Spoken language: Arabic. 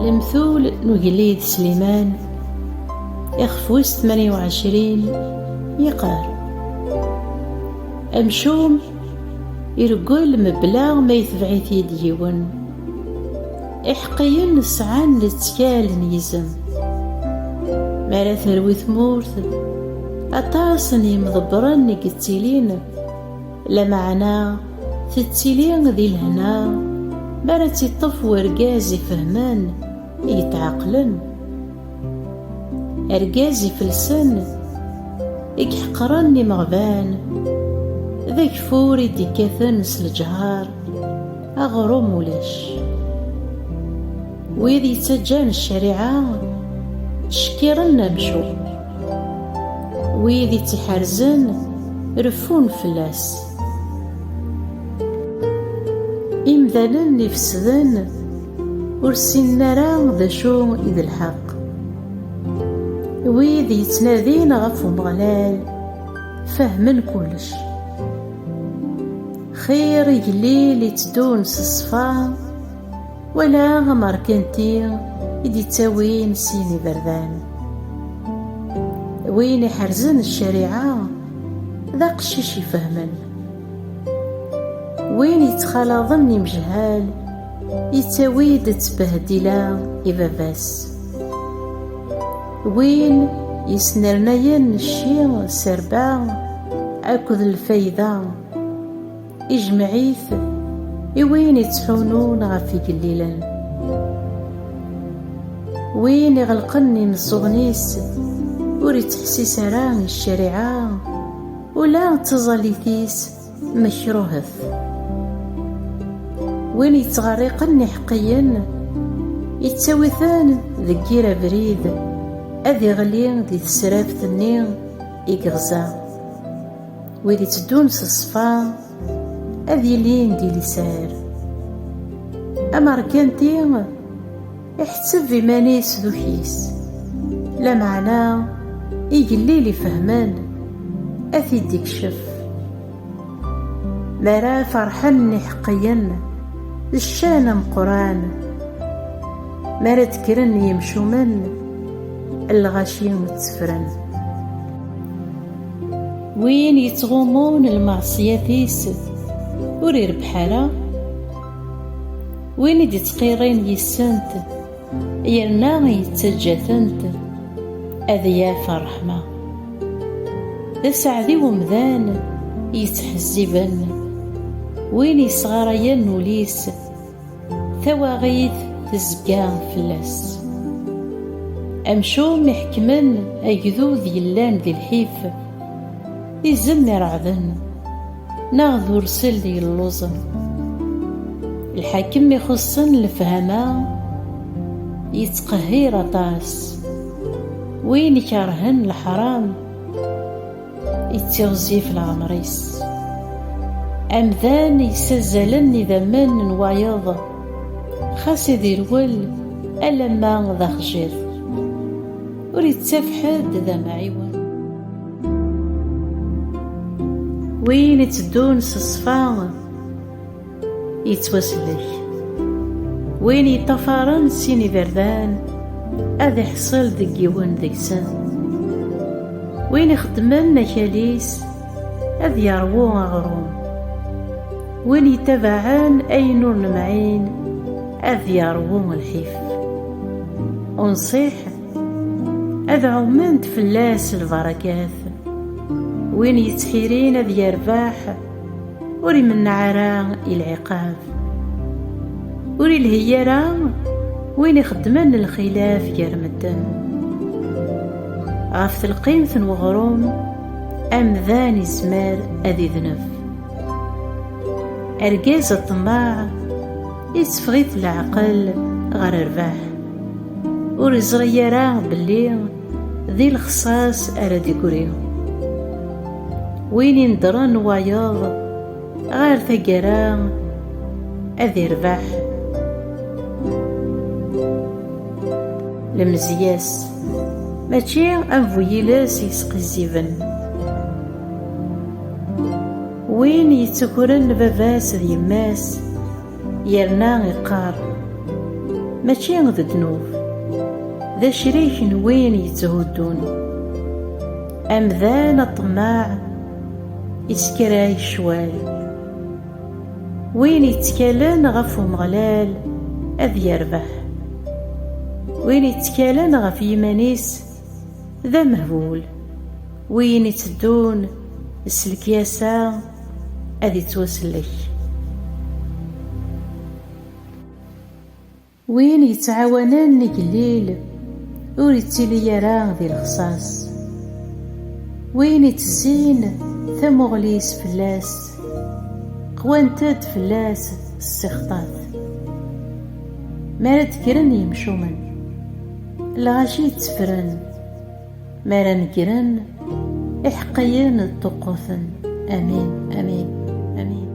المثول نجليد سليمان يخفوس 28 يقار أمشوم يرقل مبلا ما يتبعيت يديون إحقيا سعان لتكال يزم مالا ثروي ثمورث أطاسني مضبرن قتيلين لمعنا تتيلين ذي الهنا مالا تطف ورقازي فهمان يتعقلن أرقازي فلسن يحقرني مغبان ذاك فوري ديكاثن سلجهار أغرم ولاش ويذي تجان الشريعة شكيرنا مشو ويذي تحرزن رفون فلاس إمذالن يفسدن ورسين نرى ذا شو إذ الحق ويذي يتنادين غفو مغلال فهمن كلش خير يقليل يتدون سصفا ولا غمر كنتي يدي تاوين سيني بردان وين يحرزن الشريعة ذا قشيش يفهمن وين يتخلظن يمجهال يتاويد تبهدلا إباباس وين يسنرنين الشي سربا أكد الفايدة إجمعيث وين يتحونون غفي قليلا وين يغلقني نصغنيس وريت حسيس راه الشريعة ولا تظليثيس مكروهث وين يتغرقني حقيا يتساوثان ذكيرة بريد أذي غلي ذي تسرافت النير يقغزا ويدي تدون سصفا أذي لين دي لسار أما ركانتي يحتسب في مانيس ذوكيس لا معنى يقلي لي فهمان أثي ديك شف مرا فرحني حقيا الشان مقران مرا تكرن يمشو من الغاشي متسفرن وين يتغومون المعصية تيس ورير بحالة وين يدي تقيرين يسنت يرنا يتجاثنت أذيا فرحمة ذا سعدي ومذان يتحزبن وين يصغرين وليس ثواغيث تزقا فلاس أمشوم يحكمن أجذوذ يلان ذي الحيف يزم يرعذن ناغذو رسل ذي اللوزن الحاكم يخصن الفهمة يتقهير طاس وين يكرهن الحرام يتغزي في العمريس أمذان يسزلن إذا من نوايض خاص يدير ول ألما ذا خجير وريد تفحد ذا معيون وين يتدون سصفا يتوسلك وين يطفرن سيني بردان أذي حصل ذكيون ذيسان وين يخدمن نكاليس أذ يروو أغروم وين يتبعان أي نور المعين أذ يروو الحيف ونصيح أذ عمنت فلاس البركات وين يتحيرين أذ يرباح وري من عرا العقاب وري الهيارة وين يخدمن الخلاف يرمدن غاف القيمة وغروم أمذان يزمار أذي ذنف أرقاز الطماع يتفغيث العقل غير رباح ورزغي يراه باللي ذي الخصاص أراد يقريه وين يندرن وايض غير ثقرا أذي رباح المزياس ماشي أنفويلاس يسقي الزيفن وين يتكرن باباس ذي ماس يرنا يقار ماشي غد دنوب، ذا شريك وين يتهدون. أمذان الطماع يسكراي الشوال، وين يتكالن غف مغلال أذ يربح، وين يتكالن غف يمانيس ذا مهبول، وين يتدون السلكياسة أذ يتوسلك، وين يتعاونن نقليل ور يتيلي يرى ذي الخصاص، وين يتزين ثمغليس فلاس قوانتد فلاس السخطات. مارد كرن يمشومن الغاشي تفرن، مارا نكرن إحقيين الطقوثن. آمين آمين آمين.